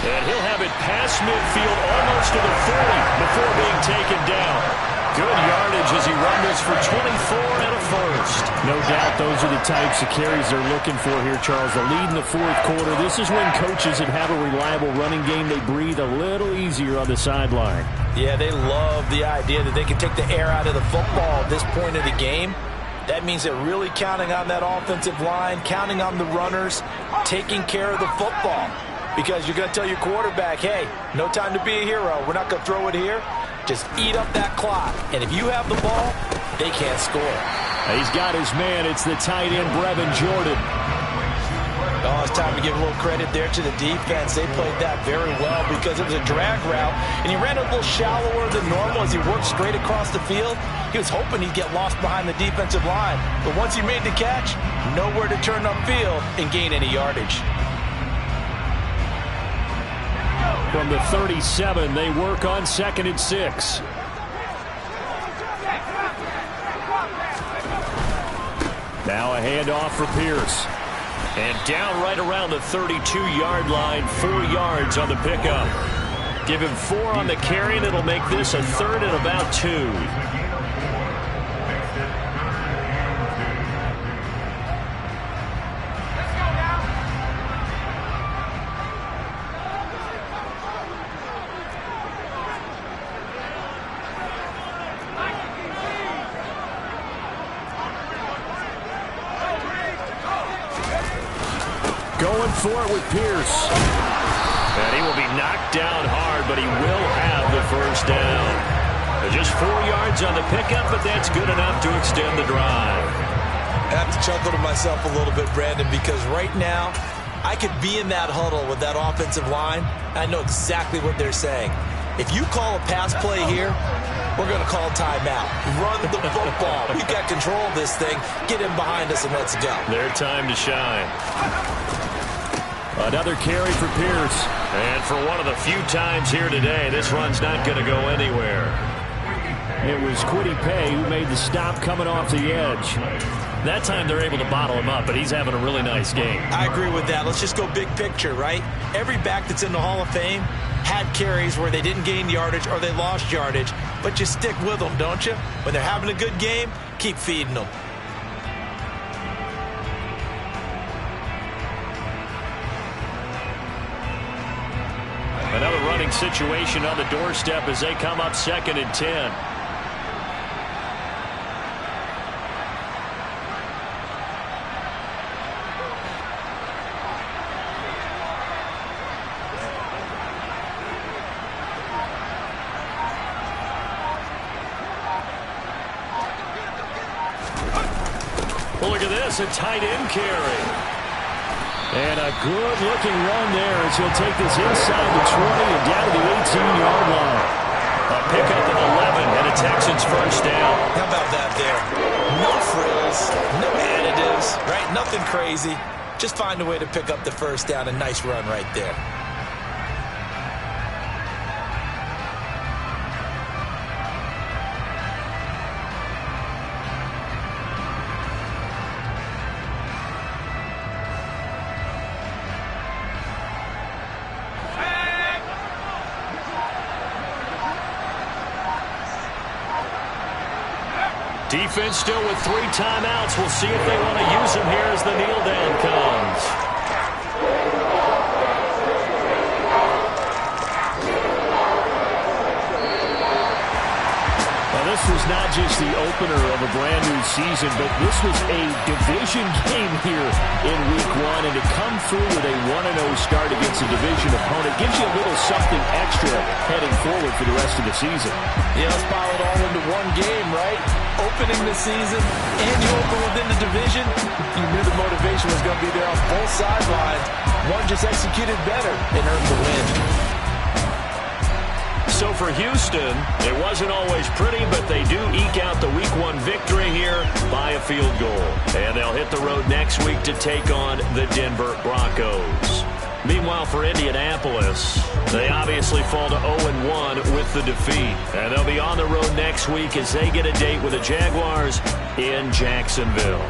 And he'll have it past midfield almost to the 40 before being taken down. Good yardage as he rumbles for 24 and a first. No doubt those are the types of carries they're looking for here, Charles. The lead in the fourth quarter. This is when coaches that have a reliable running game, they breathe a little easier on the sideline. Yeah, they love the idea that they can take the air out of the football at this point of the game. That means they're really counting on that offensive line, counting on the runners, taking care of the football. Because you're going to tell your quarterback, hey, no time to be a hero. We're not going to throw it here. Just eat up that clock. And if you have the ball, they can't score. He's got his man. It's the tight end, Brevin Jordan. Oh, it's time to give a little credit there to the defense. They played that very well because it was a drag route, and he ran a little shallower than normal as he worked straight across the field. He was hoping he'd get lost behind the defensive line, but once he made the catch, nowhere to turn upfield and gain any yardage. From the 37, they work on 2nd and 6. Now a handoff for Pierce. And down right around the 32-yard line, 4 yards on the pickup. Give him 4 on the carry, and it'll make this a 3rd and about 2. Going for it with Pierce. And he will be knocked down hard, but he will have the first down. Just 4 yards on the pickup, but that's good enough to extend the drive. I have to chuckle to myself a little bit, Brandon, because right now I could be in that huddle with that offensive line. I know exactly what they're saying. If you call a pass play here, we're going to call timeout. Run the football. We've got control of this thing. Get in behind us and let's go. Their time to shine. Another carry for Pierce. And for one of the few times here today, this run's not going to go anywhere. It was Kwity Paye who made the stop coming off the edge. That time they're able to bottle him up, but he's having a really nice game. I agree with that. Let's just go big picture, right? Every back that's in the Hall of Fame had carries where they didn't gain yardage or they lost yardage, but you stick with them, don't you? When they're having a good game, keep feeding them. Another running situation on the doorstep as they come up 2nd and 10. Look at this, a tight end carry. And a good-looking run there as he'll take this inside the 20 and down to the 18-yard line. A pickup of 11 and a Texans first down. How about that there? No frills, no additives, right? Nothing crazy. Just find a way to pick up the first down. A nice run right there. Defense still with 3 timeouts. We'll see if they want to use them here as the kneel down comes. Now, this was not just the opener of a brand new season, but this was a division game here in Week 1. And to come through with a 1-0 start against a division opponent gives you a little something extra heading forward for the rest of the season. Yeah, let's pile it all into one game, right? Opening the season and you open within the division, you knew the motivation was going to be there on both sidelines. One just executed better and earned the win. So for Houston, it wasn't always pretty, but they do eke out the Week 1 victory here by a field goal. And they'll hit the road next week to take on the Denver Broncos. Meanwhile, for Indianapolis, they obviously fall to 0-1 with the defeat. And they'll be on the road next week as they get a date with the Jaguars in Jacksonville.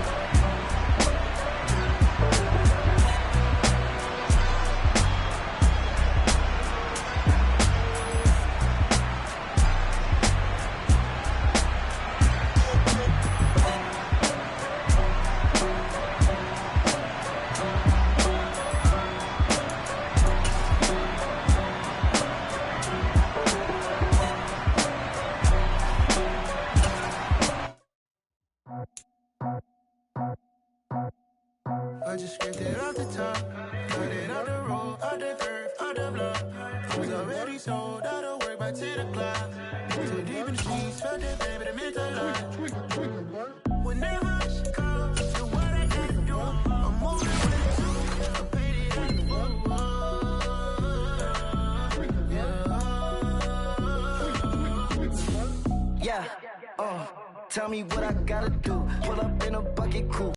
I just scraped it off the top, cut it off the road, off the curve, off the block. I was already sold, out of work by 10 o'clock. So deep in the streets, felt that baby, that meant a lot. Whenever she comes to what I can do, I'm moving with you. tell me what I gotta do. Pull up in a bucket coupe.